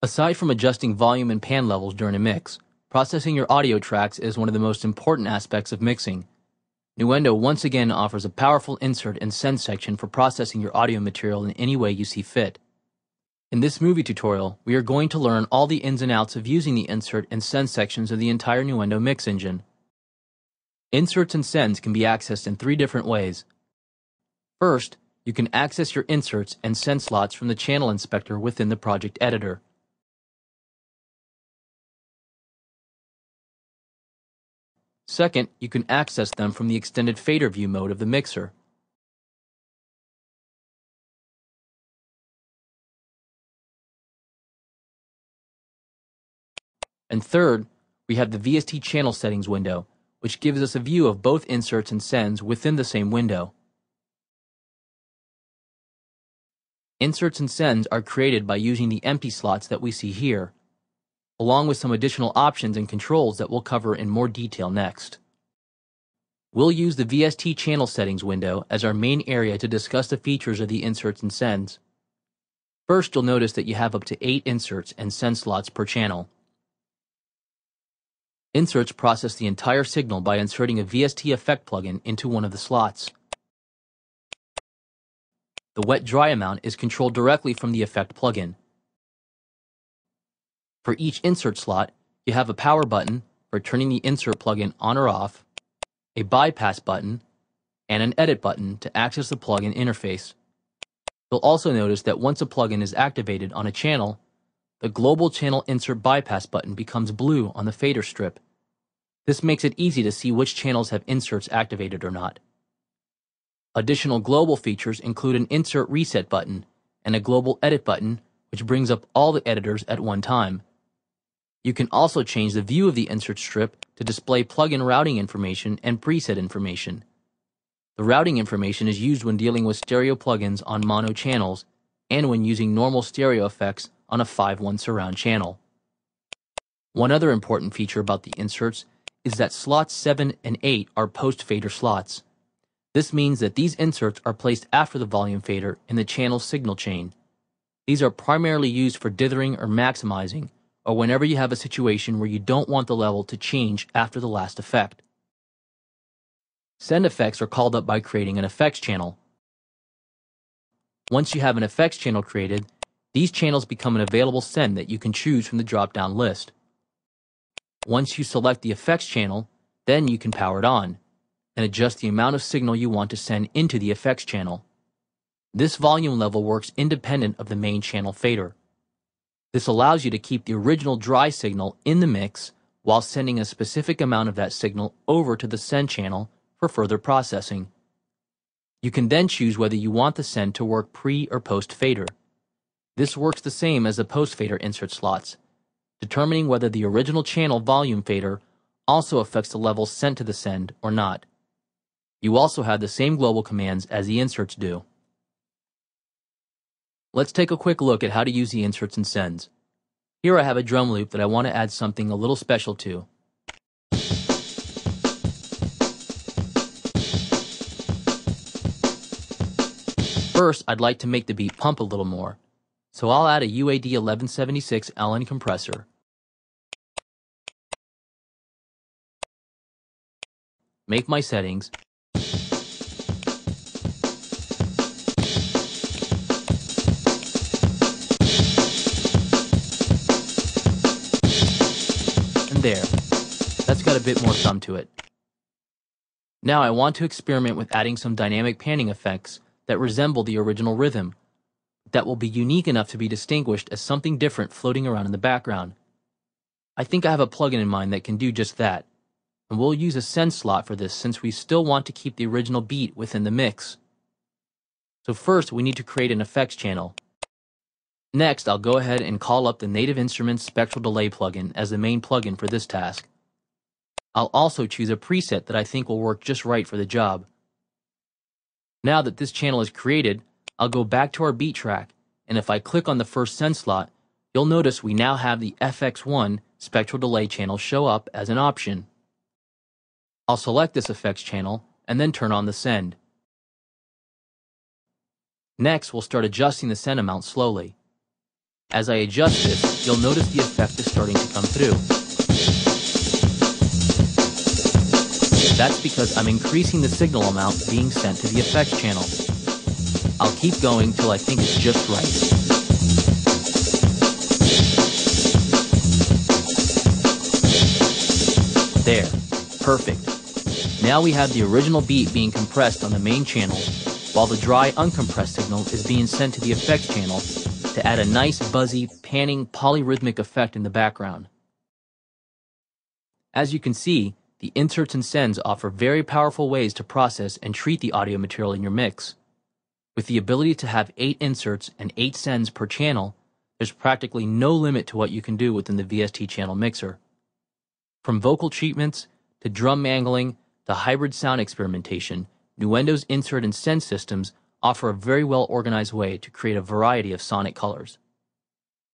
Aside from adjusting volume and pan levels during a mix, processing your audio tracks is one of the most important aspects of mixing. Nuendo once again offers a powerful insert and send section for processing your audio material in any way you see fit. In this movie tutorial, we are going to learn all the ins and outs of using the insert and send sections of the entire Nuendo mix engine. Inserts and sends can be accessed in 3 different ways. First, you can access your inserts and send slots from the channel inspector within the project editor. Second, you can access them from the extended fader view mode of the mixer. And third, we have the VST channel settings window, which gives us a view of both inserts and sends within the same window. Inserts and sends are created by using the empty slots that we see here, along with some additional options and controls that we'll cover in more detail next. We'll use the VST channel settings window as our main area to discuss the features of the inserts and sends. First, you'll notice that you have up to 8 inserts and send slots per channel. Inserts process the entire signal by inserting a VST effect plugin into one of the slots. The wet-dry amount is controlled directly from the effect plugin. For each insert slot, you have a power button for turning the insert plugin on or off, a bypass button, and an edit button to access the plugin interface. You'll also notice that once a plugin is activated on a channel, the global channel insert bypass button becomes blue on the fader strip. This makes it easy to see which channels have inserts activated or not. Additional global features include an insert reset button and a global edit button, which brings up all the editors at one time. You can also change the view of the insert strip to display plugin routing information and preset information. The routing information is used when dealing with stereo plugins on mono channels and when using normal stereo effects on a 5:1 surround channel. One other important feature about the inserts is that slots 7 and 8 are post-fader slots. This means that these inserts are placed after the volume fader in the channel signal chain. These are primarily used for dithering or maximizing, or whenever you have a situation where you don't want the level to change after the last effect. Send effects are called up by creating an effects channel. Once you have an effects channel created, these channels become an available send that you can choose from the drop-down list. Once you select the effects channel, then you can power it on and adjust the amount of signal you want to send into the effects channel. This volume level works independent of the main channel fader. This allows you to keep the original dry signal in the mix while sending a specific amount of that signal over to the send channel for further processing. You can then choose whether you want the send to work pre or post fader. This works the same as the post fader insert slots, determining whether the original channel volume fader also affects the levels sent to the send or not. You also have the same global commands as the inserts do. Let's take a quick look at how to use the inserts and sends. Here I have a drum loop that I want to add something a little special to. First, I'd like to make the beat pump a little more, so I'll add a UAD 1176 LN compressor. Make my settings. And there. That's got a bit more thumb to it. Now I want to experiment with adding some dynamic panning effects that resemble the original rhythm, that will be unique enough to be distinguished as something different floating around in the background. I think I have a plugin in mind that can do just that, and we'll use a send slot for this since we still want to keep the original beat within the mix. So first we need to create an effects channel. Next, I'll go ahead and call up the Native Instruments Spectral Delay plugin as the main plugin for this task. I'll also choose a preset that I think will work just right for the job. Now that this channel is created, I'll go back to our beat track, and if I click on the first send slot, you'll notice we now have the FX1 spectral delay channel show up as an option. I'll select this effects channel and then turn on the send. Next, we'll start adjusting the send amount slowly. As I adjust this, you'll notice the effect is starting to come through. That's because I'm increasing the signal amount being sent to the effects channel. I'll keep going till I think it's just right. There, perfect. Now we have the original beat being compressed on the main channel, while the dry, uncompressed signal is being sent to the effects channel to add a nice, buzzy, panning, polyrhythmic effect in the background. As you can see, the inserts and sends offer very powerful ways to process and treat the audio material in your mix. With the ability to have 8 inserts and 8 sends per channel, there's practically no limit to what you can do within the VST channel mixer. From vocal treatments to drum mangling to hybrid sound experimentation, Nuendo's insert and send systems offer a very well organized way to create a variety of sonic colors.